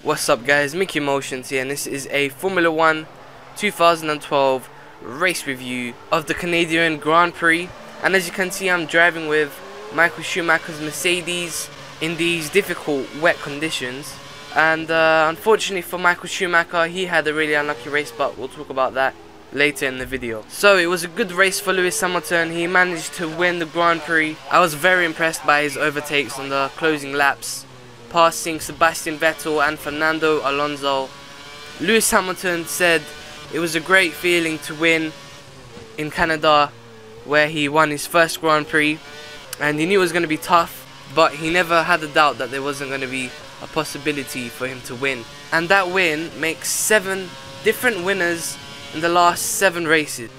What's up guys, Mickey Motions here, and this is a Formula 1 2012 race review of the Canadian Grand Prix. And as you can see, I'm driving with Michael Schumacher's Mercedes in these difficult wet conditions. And unfortunately for Michael Schumacher, he had a really unlucky race, but we'll talk about that later in the video. So it was a good race for Lewis Hamilton. He managed to win the Grand Prix. I was very impressed by his overtakes on the closing laps, passing Sebastian Vettel and Fernando Alonso. Lewis Hamilton said it was a great feeling to win in Canada, where he won his first Grand Prix, and he knew it was going to be tough, but he never had a doubt that there wasn't going to be a possibility for him to win. And that win makes 7 different winners in the last 7 races.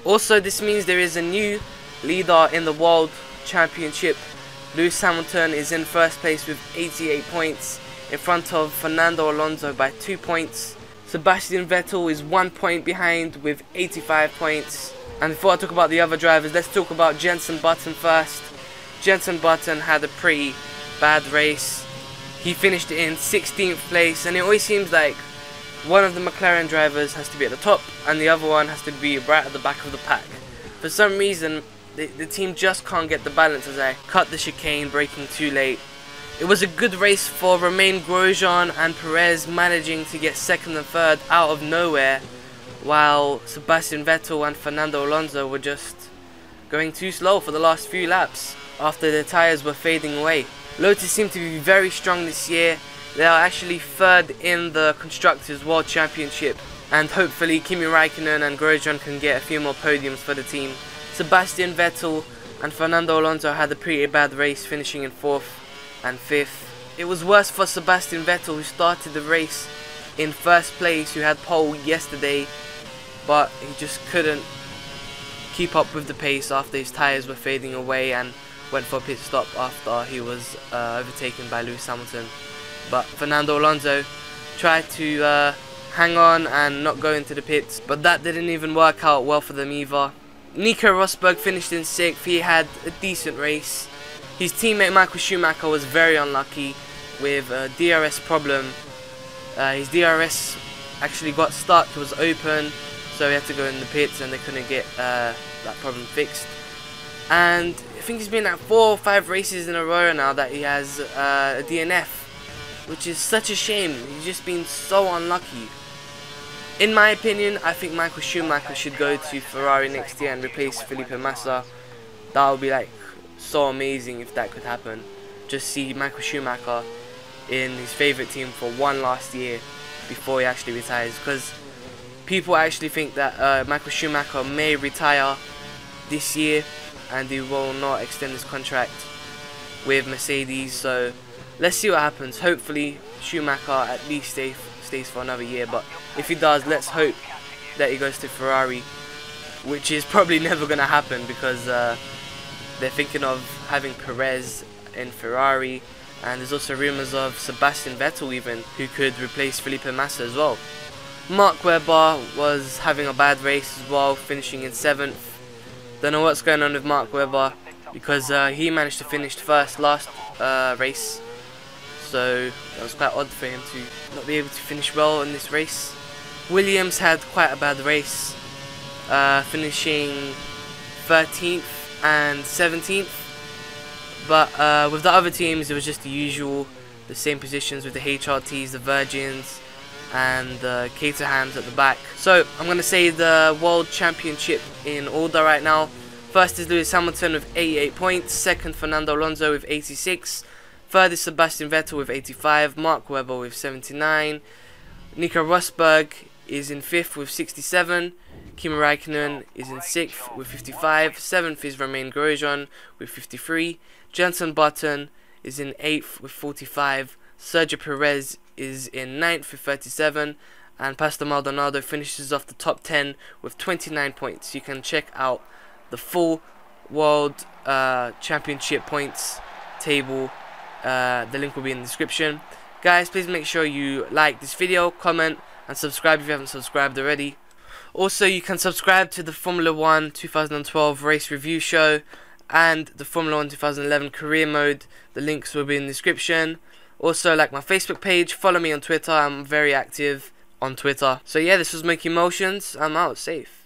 Also, this means there is a new leader in the World Championship. Lewis Hamilton is in first place with 88 points, in front of Fernando Alonso by 2 points. Sebastian Vettel is 1 point behind with 85 points. And before I talk about the other drivers, let's talk about Jenson Button first. Jenson Button had a pretty bad race. He finished in 16th place, and it always seems like one of the McLaren drivers has to be at the top and the other one has to be right at the back of the pack. For some reason, the team just can't get the balance as I cut the chicane, braking too late. It was a good race for Romain Grosjean and Perez, managing to get second and third out of nowhere, while Sebastian Vettel and Fernando Alonso were just going too slow for the last few laps after their tyres were fading away. Lotus seem to be very strong this year. They are actually third in the Constructors' World Championship, and hopefully Kimi Raikkonen and Grosjean can get a few more podiums for the team. Sebastian Vettel and Fernando Alonso had a pretty bad race, finishing in 4th and 5th. It was worse for Sebastian Vettel, who started the race in first place, who had pole yesterday, but he just couldn't keep up with the pace after his tyres were fading away, and went for a pit stop after he was overtaken by Lewis Hamilton. But Fernando Alonso tried to hang on and not go into the pits, but that didn't even work out well for them either. Nico Rosberg finished in 6th. He had a decent race. His teammate Michael Schumacher was very unlucky with a DRS problem. His DRS actually got stuck, it was open, so he had to go in the pits and they couldn't get that problem fixed. And I think he's been at 4 or 5 races in a row now that he has a DNF, which is such a shame. He's just been so unlucky. In my opinion, I think Michael Schumacher should go to Ferrari next year and replace Felipe Massa. That would be like so amazing if that could happen. Just see Michael Schumacher in his favourite team for one last year before he actually retires, because people actually think that Michael Schumacher may retire this year and he will not extend his contract with Mercedes. So let's see what happens. Hopefully Schumacher at least stays for another year, but if he does, let's hope that he goes to Ferrari, which is probably never going to happen, because they're thinking of having Perez in Ferrari, and there's also rumours of Sebastian Vettel even, who could replace Felipe Massa as well. Mark Webber was having a bad race as well, finishing in 7th. Don't know what's going on with Mark Webber, because he managed to finish first last race, so that was quite odd for him to not be able to finish well in this race. Williams had quite a bad race, finishing 13th and 17th, but with the other teams it was just the usual, the same positions with the HRTs, the Virgins and the Caterhams at the back. So I'm going to say the World Championship in order right now. First is Lewis Hamilton with 88 points, second Fernando Alonso with 86, third is Sebastian Vettel with 85, Mark Webber with 79, Nico Rosberg is in 5th with 67, Kimi Raikkonen is in 6th with 55, 7th is Romain Grosjean with 53, Jenson Button is in 8th with 45, Sergio Perez is in 9th with 37, and Pastor Maldonado finishes off the top 10 with 29 points. You can check out the full World Championship points table. The link will be in the description. Guys, please make sure you like this video, comment and subscribe if you haven't subscribed already. Also, you can subscribe to the Formula 1 2012 race review show and the Formula 1 2011 career mode. The links will be in the description. Also, like my Facebook page, follow me on Twitter. I'm very active on Twitter. So yeah, this was Monkey Motions. I'm out. Safe.